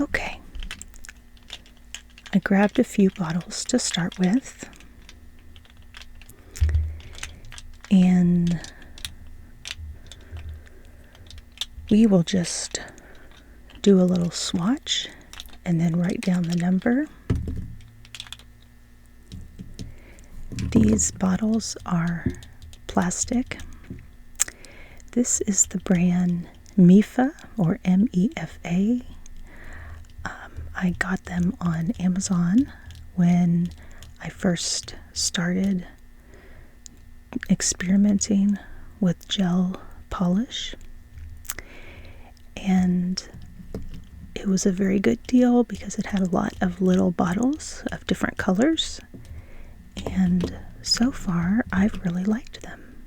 Okay, I grabbed a few bottles to start with, and we will just do a little swatch and then write down the number. These bottles are plastic. This is the brand Mifa, or MEFA. I got them on Amazon when I first started experimenting with gel polish, and it was a very good deal because it had a lot of little bottles of different colors, and so far I've really liked them.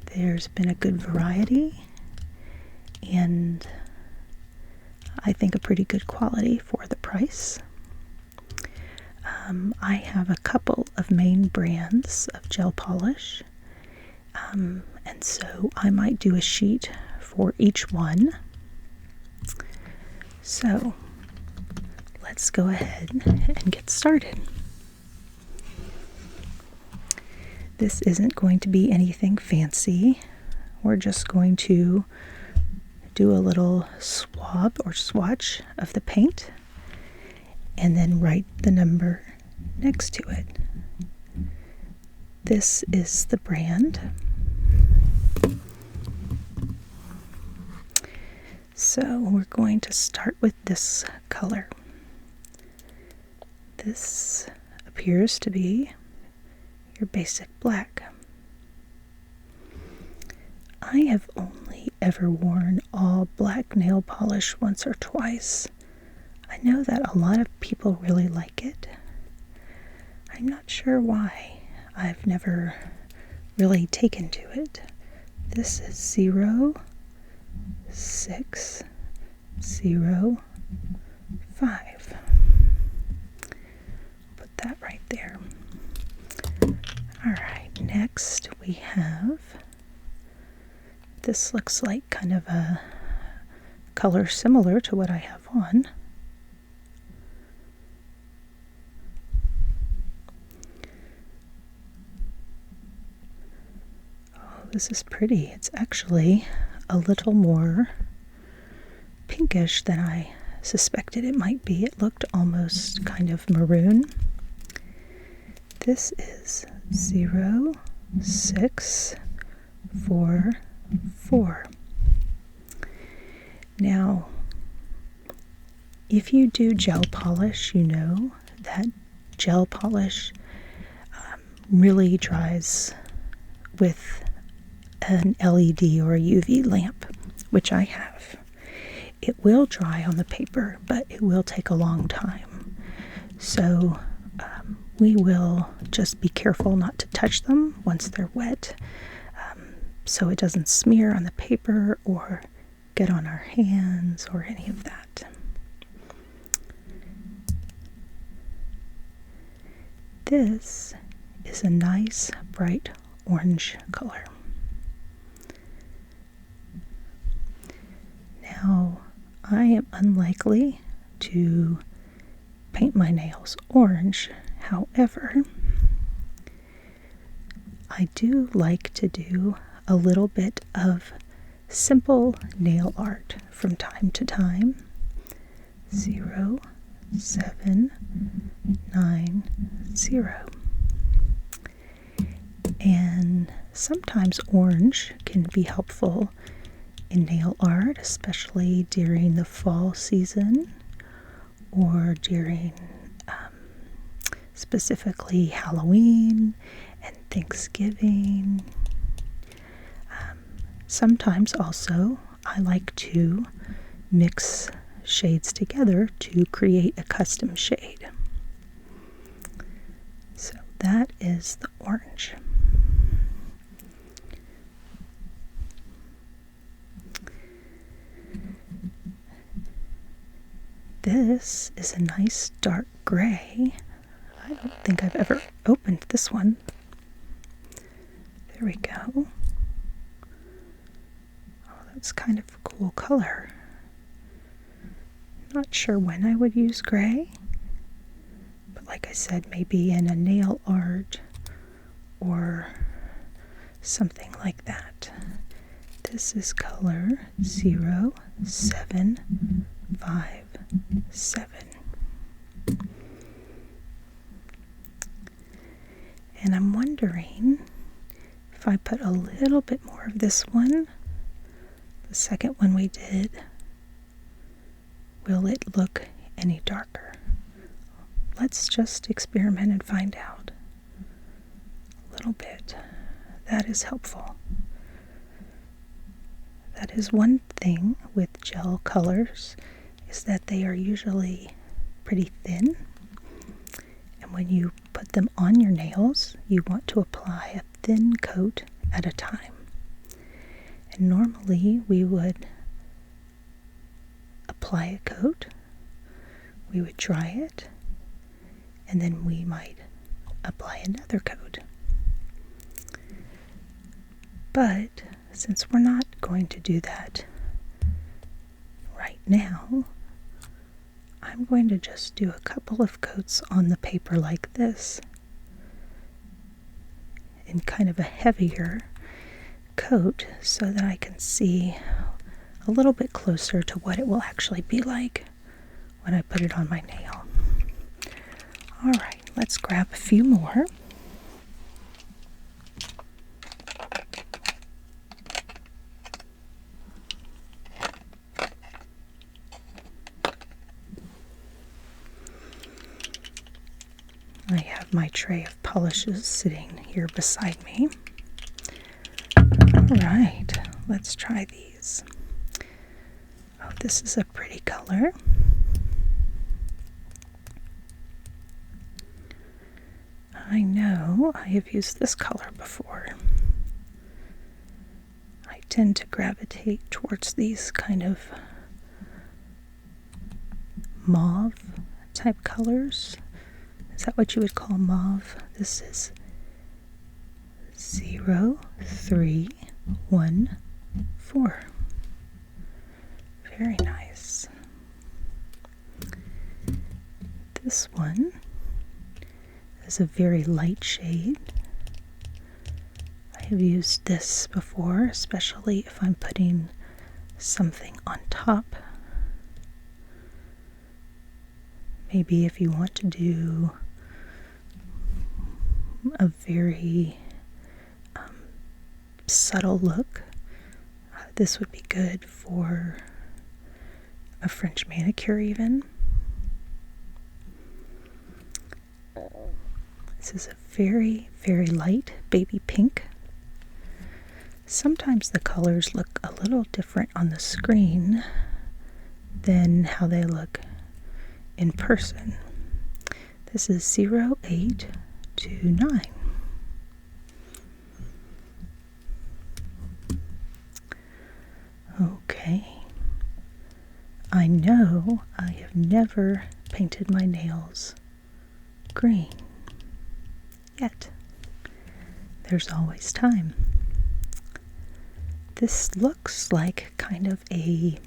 There's been a good variety, and I think a pretty good quality for the price. I have a couple of main brands of gel polish, and so I might do a sheet for each one. So let's go ahead and get started. This isn't going to be anything fancy. We're just going to do a little swab or swatch of the paint and then write the number next to it. This is the brand. So we're going to start with this color. This appears to be your basic black. I have only ever worn all black nail polish once or twice. I know that a lot of people really like it. I'm not sure why. I've never really taken to it. This is 0605. Put that right there. Alright, next we have, this looks like kind of a color similar to what I have on. Oh, this is pretty. It's actually a little more pinkish than I suspected it might be. It looked almost kind of maroon. This is 0644. Now, if you do gel polish, you know that gel polish really dries with an LED or a UV lamp, which I have. It will dry on the paper, but it will take a long time. So we will just be careful not to touch them once they're wet, so it doesn't smear on the paper or get on our hands or any of that. This is a nice bright orange color. Now, I am unlikely to paint my nails orange. However, I do like to do a little bit of simple nail art from time to time. 0790. And sometimes orange can be helpful in nail art, especially during the fall season or during specifically Halloween and Thanksgiving. Sometimes also I like to mix shades together to create a custom shade. So that is the orange. This is a nice dark gray. I don't think I've ever opened this one. There we go. Oh, that's kind of a cool color. Not sure when I would use gray, but like I said, maybe in a nail art or something like that. This is color 0757. And I'm wondering if I put a little bit more of this one, the second one we did, will it look any darker? Let's just experiment and find out. A little bit. That is helpful. That is one thing with gel colors, is that they are usually pretty thin. And when you put them on your nails, you want to apply a thin coat at a time. And normally we would apply a coat, we would dry it, and then we might apply another coat. But since we're not going to do that right now, I'm going to just do a couple of coats on the paper like this, in kind of a heavier coat, so that I can see a little bit closer to what it will actually be like when I put it on my nail. Alright, let's grab a few more. I have my tray of polishes sitting here beside me. Alright, let's try these. Oh, this is a pretty color. I know I have used this color before. I tend to gravitate towards these kind of mauve type colors. Is that what you would call mauve? This is 0314. Very nice. This one is a very light shade. I have used this before, especially if I'm putting something on top. Maybe if you want to do a very subtle look, this would be good for a French manicure even. This is a very, very light baby pink. Sometimes the colors look a little different on the screen than how they look in person. This is 0829. Okay. I know I have never painted my nails green yet. There's always time. This looks like kind of a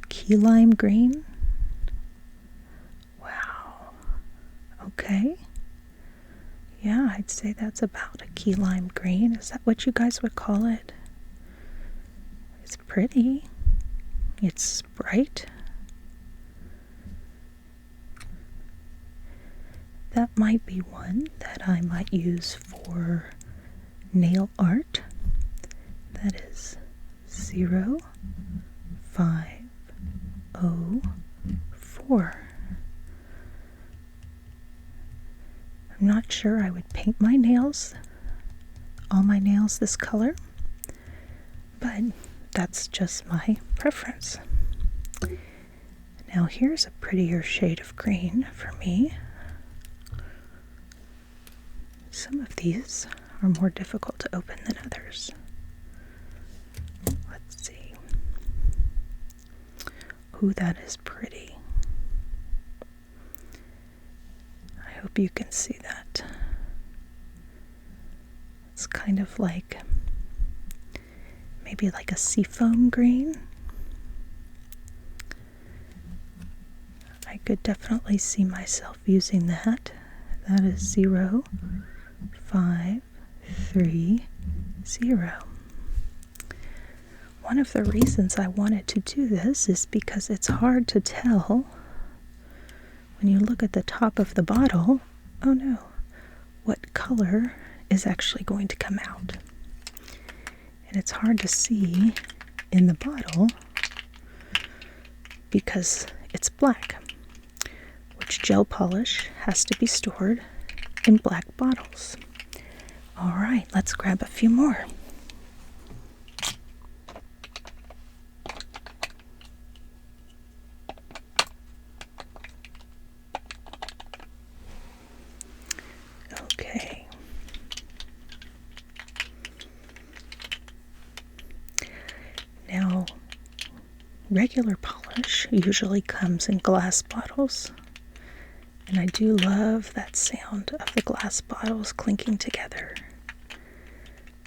key lime green. Wow. Okay. Yeah, I'd say that's about a key lime green. Is that what you guys would call it? It's pretty. It's bright. That might be one that I might use for nail art. That is 0504. I'm not sure I would paint my nails, all my nails this color, but that's just my preference. Now here's a prettier shade of green for me. Some of these are more difficult to open than others. Let's see. Ooh, that is pretty. I hope you can see that. It's kind of like, maybe like a seafoam green. I could definitely see myself using that. That is 0, 5, 3, 0. One of the reasons I wanted to do this is because it's hard to tell when you look at the top of the bottle, oh no, what color is actually going to come out. And it's hard to see in the bottle because it's black, which gel polish has to be stored in black bottles. All right, let's grab a few more. Okay. Now, regular polish usually comes in glass bottles, and I do love that sound of the glass bottles clinking together.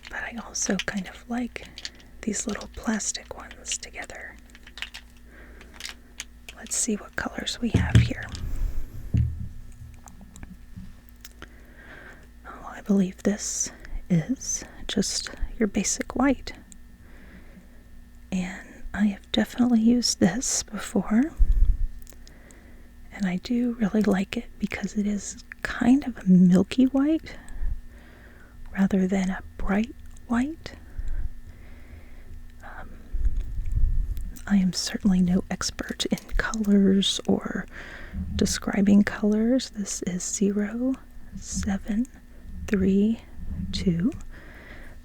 But I also kind of like these little plastic ones together. Let's see what colors we have here. Oh, I believe this is just your basic white. And I have definitely used this before. And I do really like it because it is kind of a milky white rather than a bright white. I am certainly no expert in colors or describing colors. This is 0, 7, 3, 2.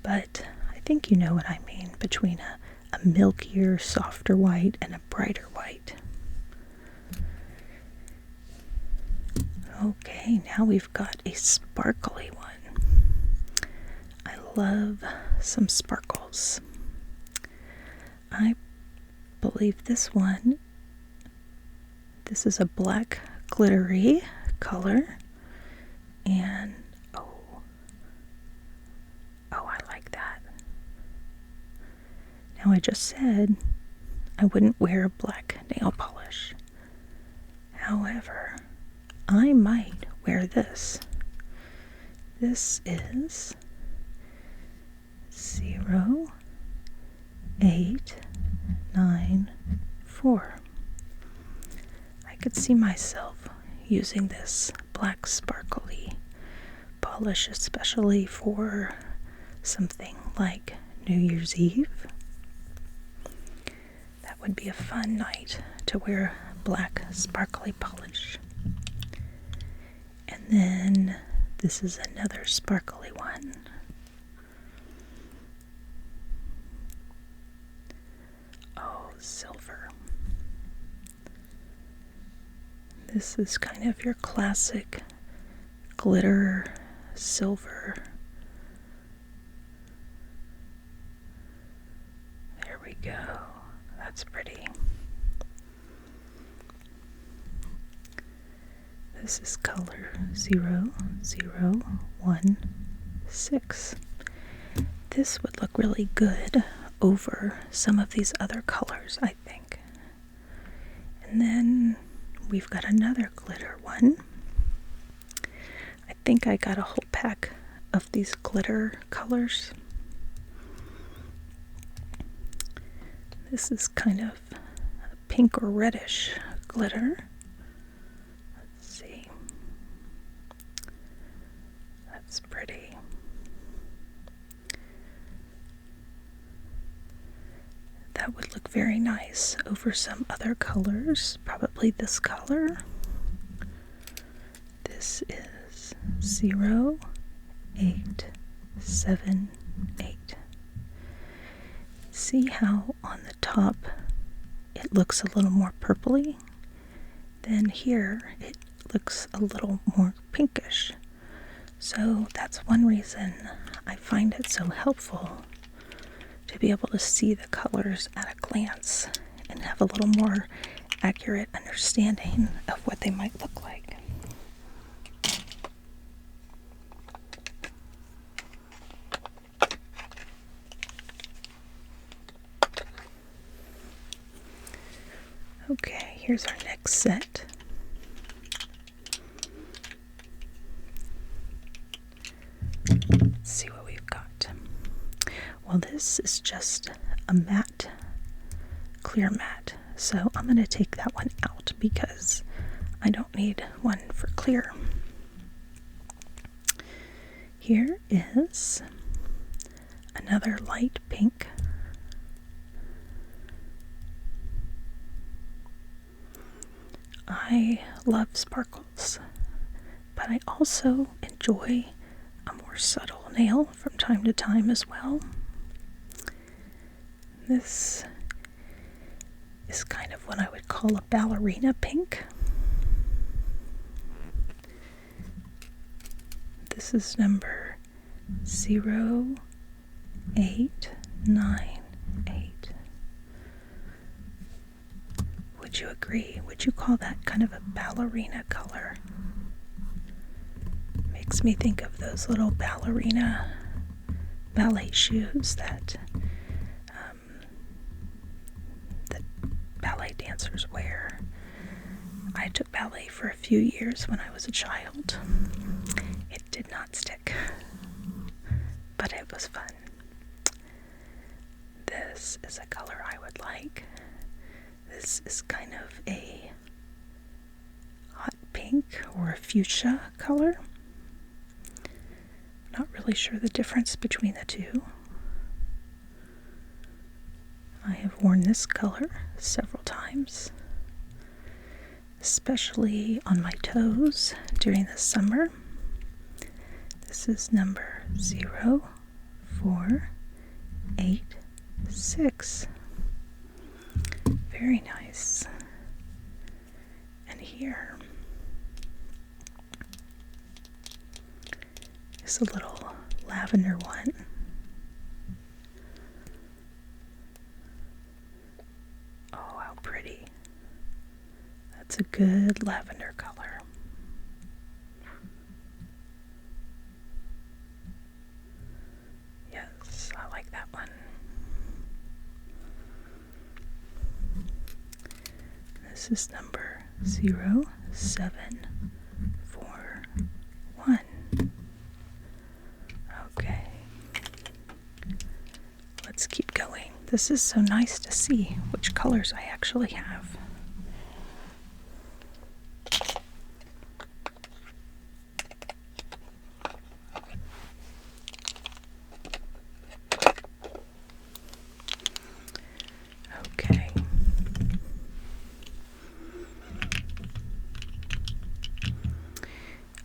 But I think you know what I mean between a milkier, softer white and a brighter white. Okay, now we've got a sparkly one. I love some sparkles. I believe this is a black glittery color, and oh, I like that. Now, I just said I wouldn't wear black nail polish. However, I might wear this. This is 0, 8, 9, 4. I could see myself using this black sparkly polish, especially for something like New Year's Eve. That would be a fun night to wear black sparkly polish. And then this is another sparkly one. Oh, silver. This is kind of your classic glitter silver. There we go. That's pretty. This is color 0, 0, 1, 6. This would look really good over some of these other colors, I think. And then we've got another glitter one. I think I got a whole pack of these glitter colors. This is kind of a pink or reddish glitter. Let's see. That's pretty. That would look very nice over some other colors, probably this color. This is 0, 8, 7, 8. See how on the top it looks a little more purpley? Then here it looks a little more pinkish. So that's one reason I find it so helpful to be able to see the colors at a glance and have a little more accurate understanding of what they might look like. Okay, here's our next set. this is just a matte, clear matte. So I'm going to take that one out because I don't need one for clear. Here is another light pink. I love sparkles, but I also enjoy a more subtle nail from time to time as well. This is kind of what I would call a ballerina pink. This is number 0898. Would you agree? Would you call that kind of a ballerina color? Makes me think of those little ballerina ballet shoes that ballet dancers wear. I took ballet for a few years when I was a child. It did not stick, but it was fun. This is a color I would like. This is kind of a hot pink or a fuchsia color. Not really sure the difference between the two. I have worn this color several times, especially on my toes during the summer. This is number 0486. Very nice. And here is a little lavender one. Oh, how pretty. That's a good lavender color. Yes, I like that one. This is number 0741. Okay. Let's keep going. This is so nice to see which colors I actually have. Okay.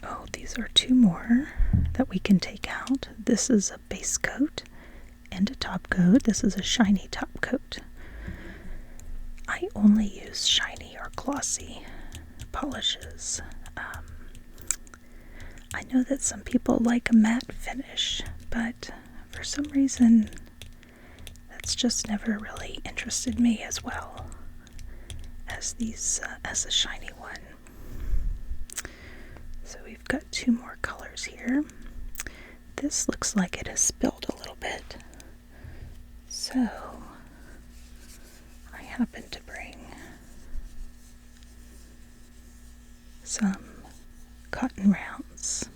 Oh, these are two more that we can take out. This is a base coat and a top coat. This is a shiny top coat. I only use shiny or glossy polishes. I know that some people like a matte finish, but for some reason that's just never really interested me as well as these as a shiny one. So we've got two more colors here. This looks like it has spilled a little bit, so I happen to bring some cotton rounds.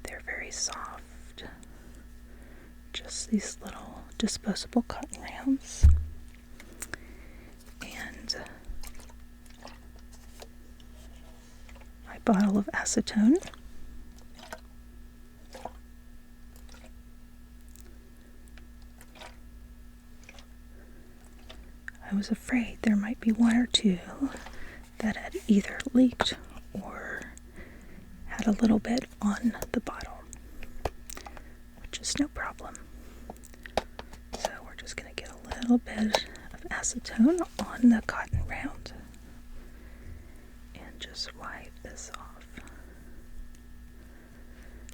They're very soft, just these little disposable cotton rounds, and my bottle of acetone. I was afraid there might be one or two that had either leaked or had a little bit on the bottle, which is no problem. So we're just going to get a little bit of acetone on the cotton round and just wipe this off.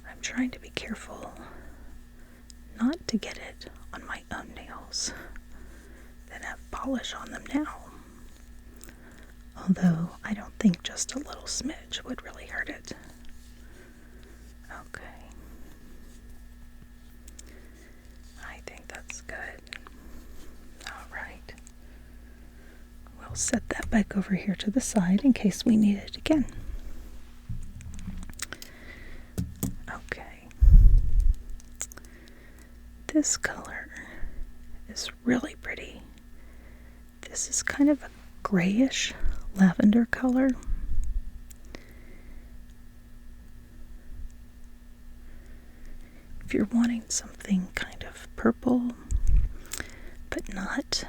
I'm trying to be careful not to get it on my own nails that have polish on them now. Although I don't think just a little smidge would really hurt it. Okay. I think that's good. Alright. We'll set that back over here to the side in case we need it again. Okay. this color is really pretty. This is kind of a grayish lavender color. If you're wanting something kind of purple, but not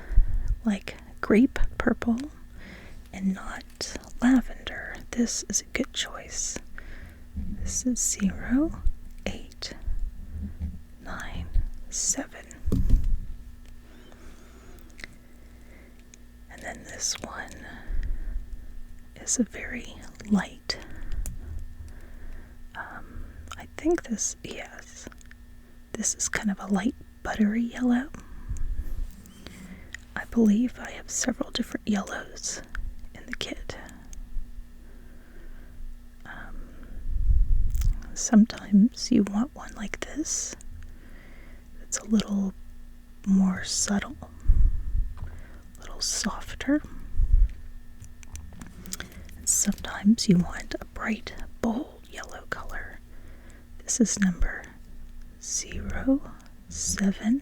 like grape purple and not lavender, this is a good choice. This is 0897. And then this one is a very light, I think this is kind of a light buttery yellow. I believe I have several different yellows in the kit. Sometimes you want one like this. It's a little more subtle, a little softer. And sometimes you want a bright, bold yellow color. This is number 0789.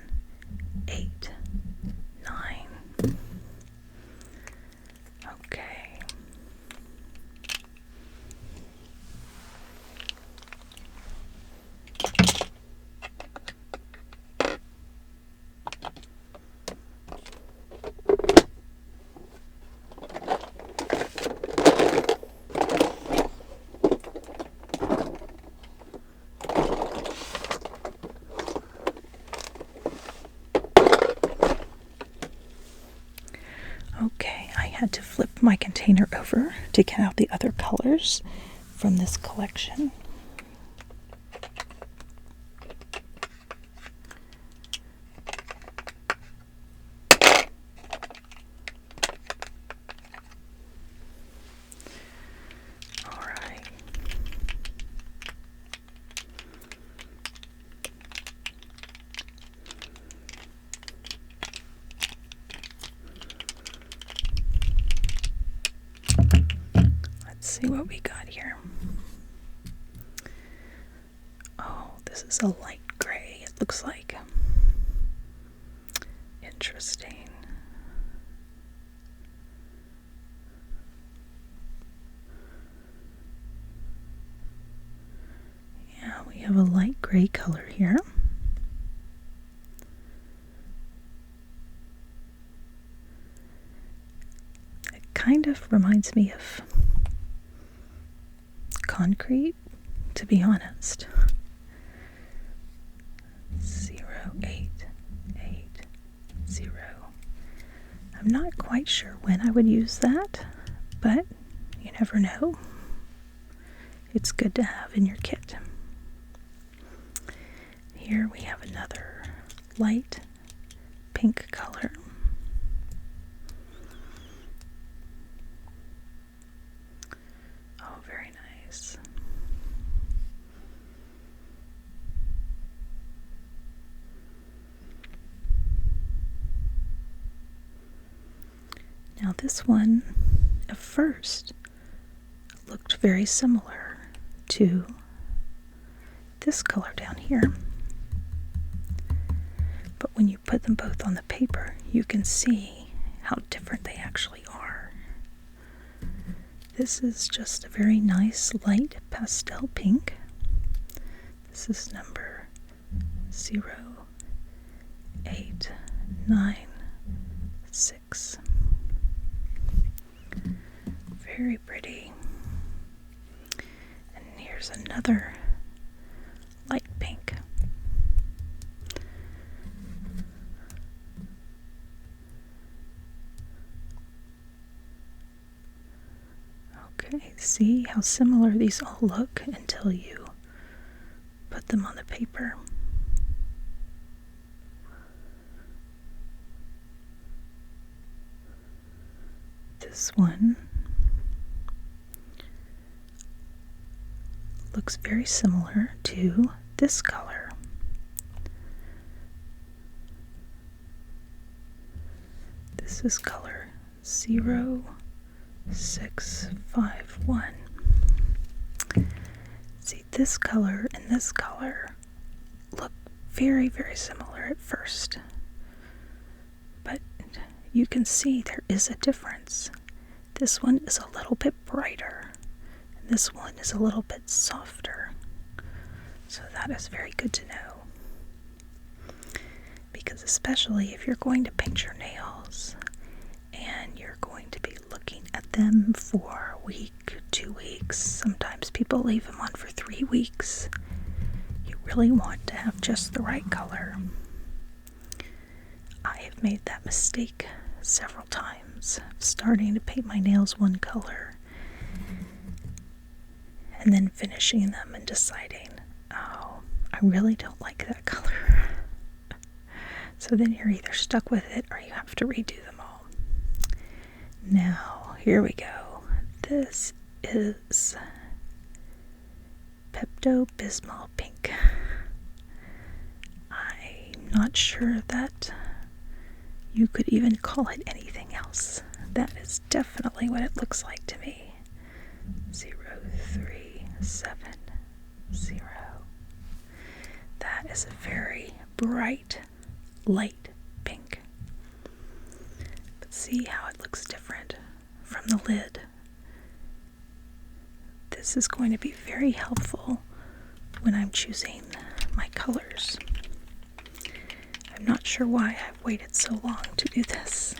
Okay. Okay, I had to flip my container over to get out the other colors from this collection. All right. Let's see what we got here. Oh, this is a light gray, it looks like. Interesting. Yeah, we have a light gray color here. It kind of reminds me of concrete, to be honest. 0880. I'm not quite sure when I would use that, but you never know. It's good to have in your kit. Here we have another light pink color. Oh, very nice. Now this one, at first, looked very similar to this color down here. But when you put them both on the paper, you can see how different they actually are. This is just a very nice light pastel pink. This is number 0896. Very pretty. And here's another light pink. Okay, see how similar these all look until you put them on the paper. This one looks very similar to this color. This is color 0651. See, this color and this color look very, very similar at first. But you can see there is a difference. This one is a little bit brighter, and this one is a little bit softer. So that is very good to know. Because especially if you're going to paint your nails and you're going to be looking at them for a week, 2 weeks, sometimes people leave them on for 3 weeks, you really want to have just the right color. I have made that mistake several times, starting to paint my nails one color and then finishing them and deciding, oh, I really don't like that color. So then you're either stuck with it or you have to redo them all. Now, here we go. This is Pepto-Bismol Pink. I'm not sure that you could even call it anything else. That is definitely what it looks like to me. 0370. That is a very bright, light pink. But see how it looks different from the lid. This is going to be very helpful when I'm choosing my colors. I'm not sure why I've waited so long to do this.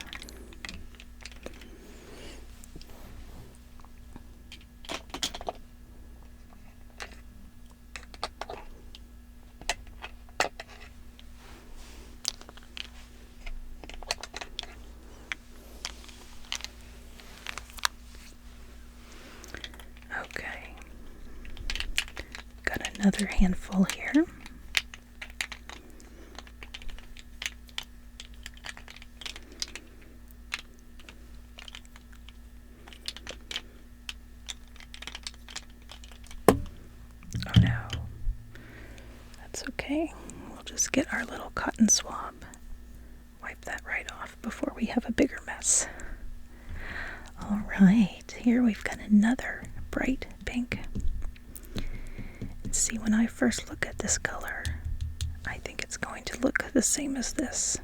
Okay, got another handful here. Oh no, that's okay. We'll just get our little cotton swab, wipe that right off before we have a bigger mess. All right, here we've got another bright pink. And see, when I first look at this color, I think it's going to look the same as this.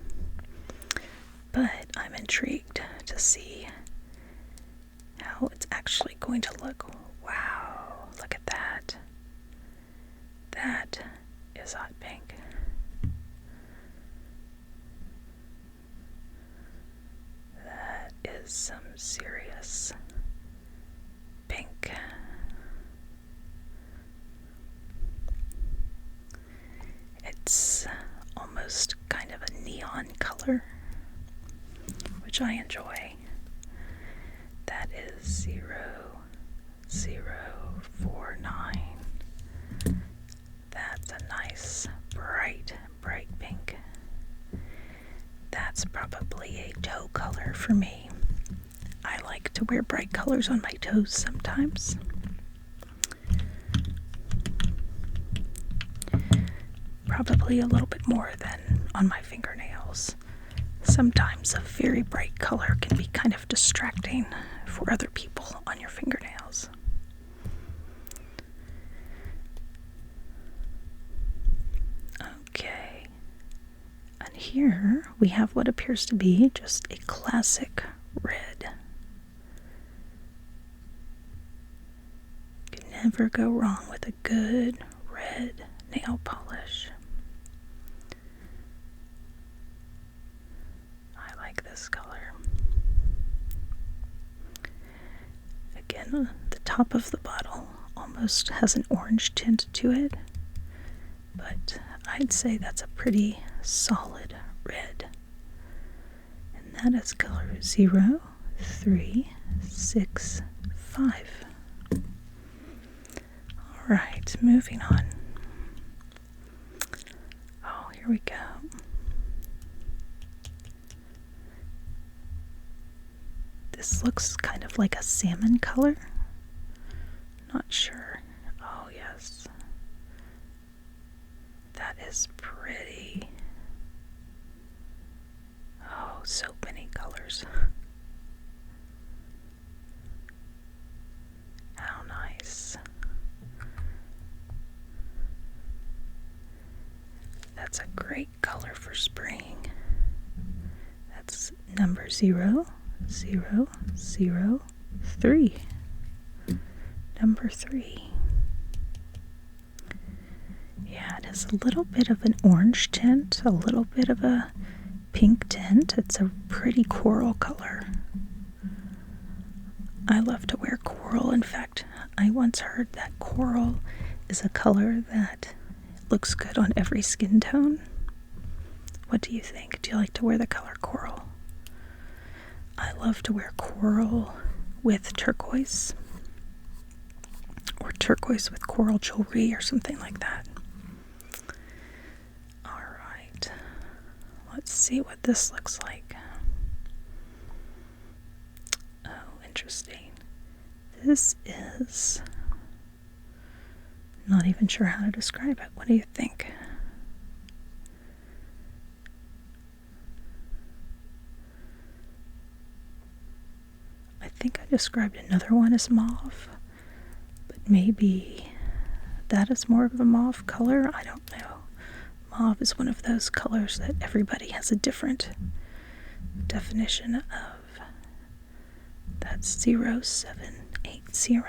But I'm intrigued to see how it's actually going to look. Wow, look at that. That is hot pink. That is some serious pink. It's almost kind of a neon color, which I enjoy. That is 0049. That's a nice, bright pink. That's probably a toe color for me. I like to wear bright colors on my toes sometimes. Probably a little bit more than on my fingernails. Sometimes a very bright color can be kind of distracting for other people on your fingernails. Okay, and here we have what appears to be just a classic red. You can never go wrong with a good red nail polish. I like this color. Again, the top of the bottle almost has an orange tint to it, but I'd say that's a pretty solid red. And that is color 0365. Alright, moving on. Oh, here we go. This looks kind of like a salmon color. Not sure. Oh, yes. That is pretty. Oh, so many colors. How nice. That's a great color for spring. That's number 0003. Number 3. Yeah, it has a little bit of an orange tint, a little bit of a pink tint. It's a pretty coral color. I love to wear coral. In fact, I once heard that coral is a color that looks good on every skin tone. What do you think? Do you like to wear the color coral? I love to wear coral with turquoise, or turquoise with coral jewelry or something like that. Alright, let's see what this looks like. Oh, interesting. This is... not even sure how to describe it. What do you think? I think I described another one as mauve, but maybe that is more of a mauve color. I don't know. Mauve is one of those colors that everybody has a different definition of. That's 0780.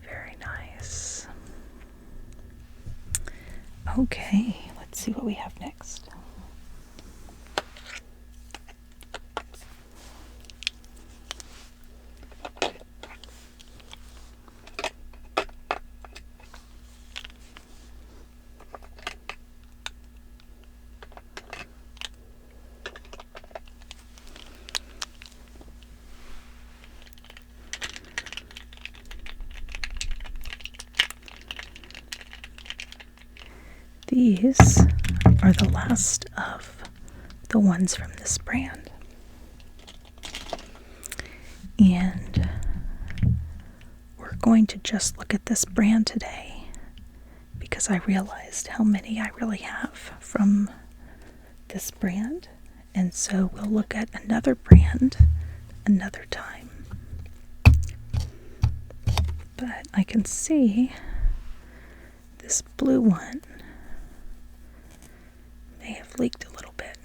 Very nice. Okay, let's see what we have next. These are the last of the ones from this brand. And we're going to just look at this brand today because I realized how many I really have from this brand. And so we'll look at another brand another time. But I can see this blue one may have leaked a little bit.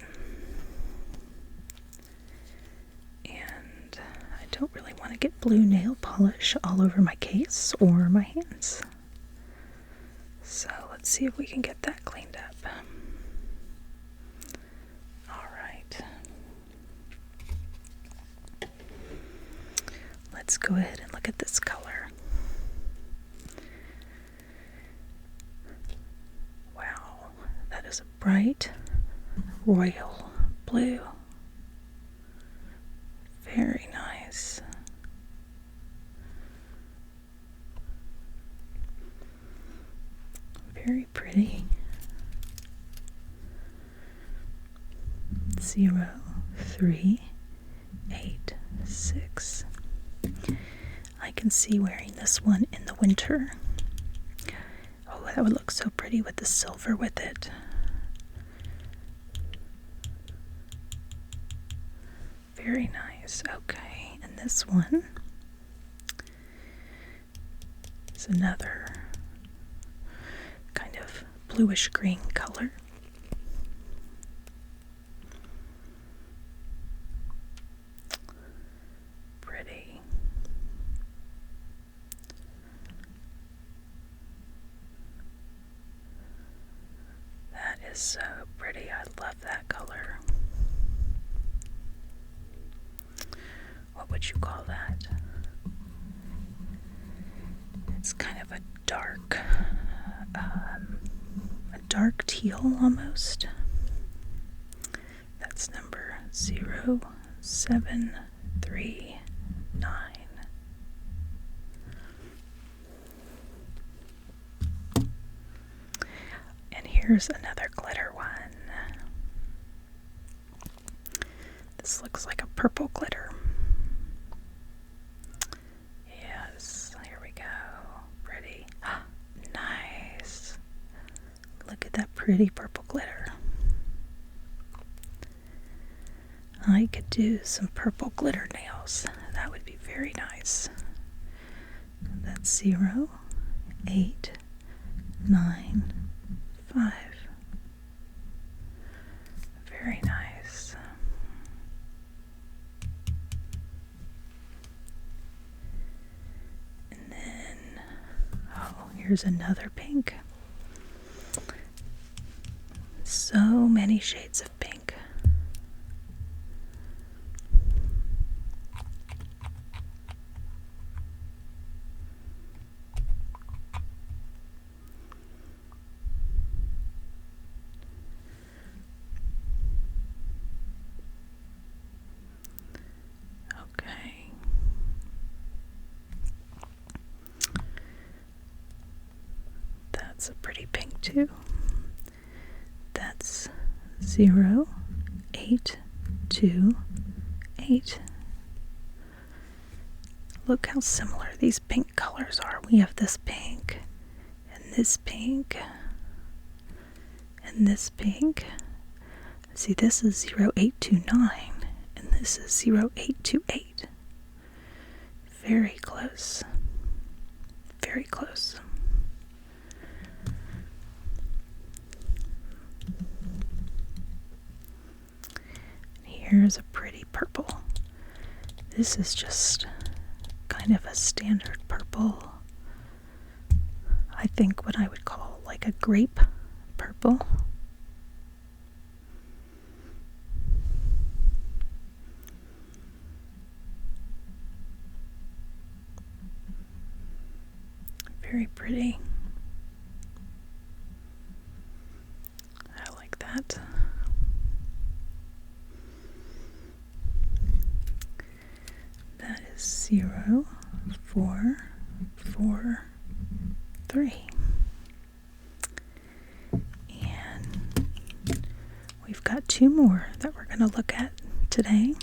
And I don't really want to get blue nail polish all over my case or my hands. So let's see if we can get that cleaned up. Alright. Let's go ahead and look at this color. Wow, that is a bright royal blue. Very nice. Very pretty. 0386. I can see wearing this one in the winter. Oh, that would look so pretty with the silver with it. Very nice. Okay, and this one is another kind of bluish green color. Pretty. That is so pretty. I love that color. What would you call that? It's kind of a dark teal almost. That's number 0739. And here's another glitter one. This looks like a purple glitter. Yes, here we go. Pretty. Nice. Look at that pretty purple glitter. I could do some purple glitter nails. That would be very nice. That's 0895. 5. Very nice. And then, oh, here's another pink. So many shades of pink. Okay. That's a pretty pink too. That's 0, 8, 2, 8. Look how similar these pink colors are. We have this pink, and this pink, and this pink. See, this is 0829, and this is 0828. Very close. Very close. Here's a pretty purple. This is just kind of a standard purple. I think what I would call like a grape purple. Very pretty. I like that. That is 0, 4, 4, 3. And we've got 2 more that we're going to look at today.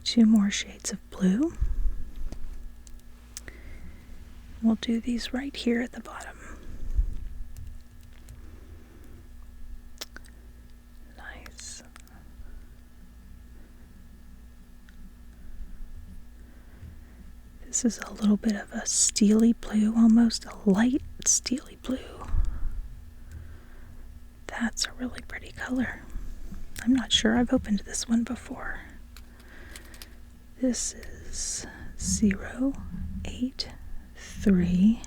Two more shades of blue. We'll do these right here at the bottom. Nice. This is a little bit of a steely blue, almost a light steely blue. That's a really pretty color. I'm not sure I've opened this one before. This is 0, 8, 3,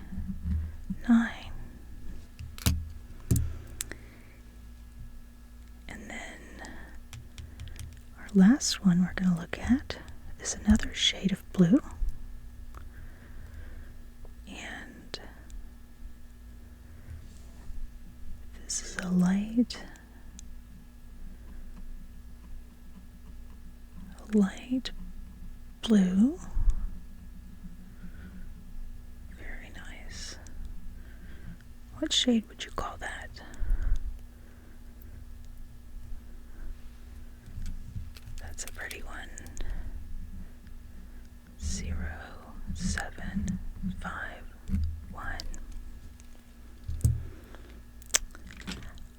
9. And then our last one we're going to look at is another shade of blue. And this is a light blue. Very nice. What shade would you call that? That's a pretty one. 0, 7, 5, 1.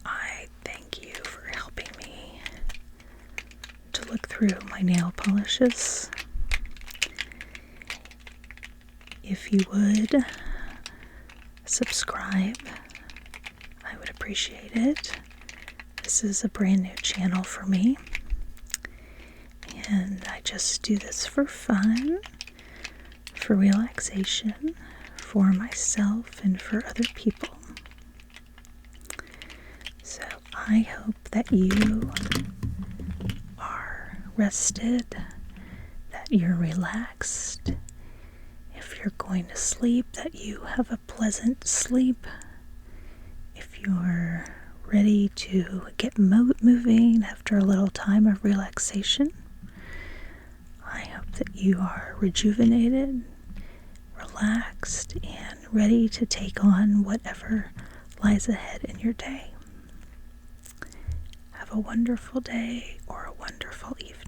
I thank you for helping me to look through my nail polishes. If you would subscribe, I would appreciate it. This is a brand new channel for me, and I just do this for fun, for relaxation, for myself and for other people. So I hope that you are rested, that you're relaxed. If you're going to sleep, that you have a pleasant sleep. If you're ready to get moving after a little time of relaxation, I hope that you are rejuvenated, relaxed, and ready to take on whatever lies ahead in your day. Have a wonderful day or a wonderful evening.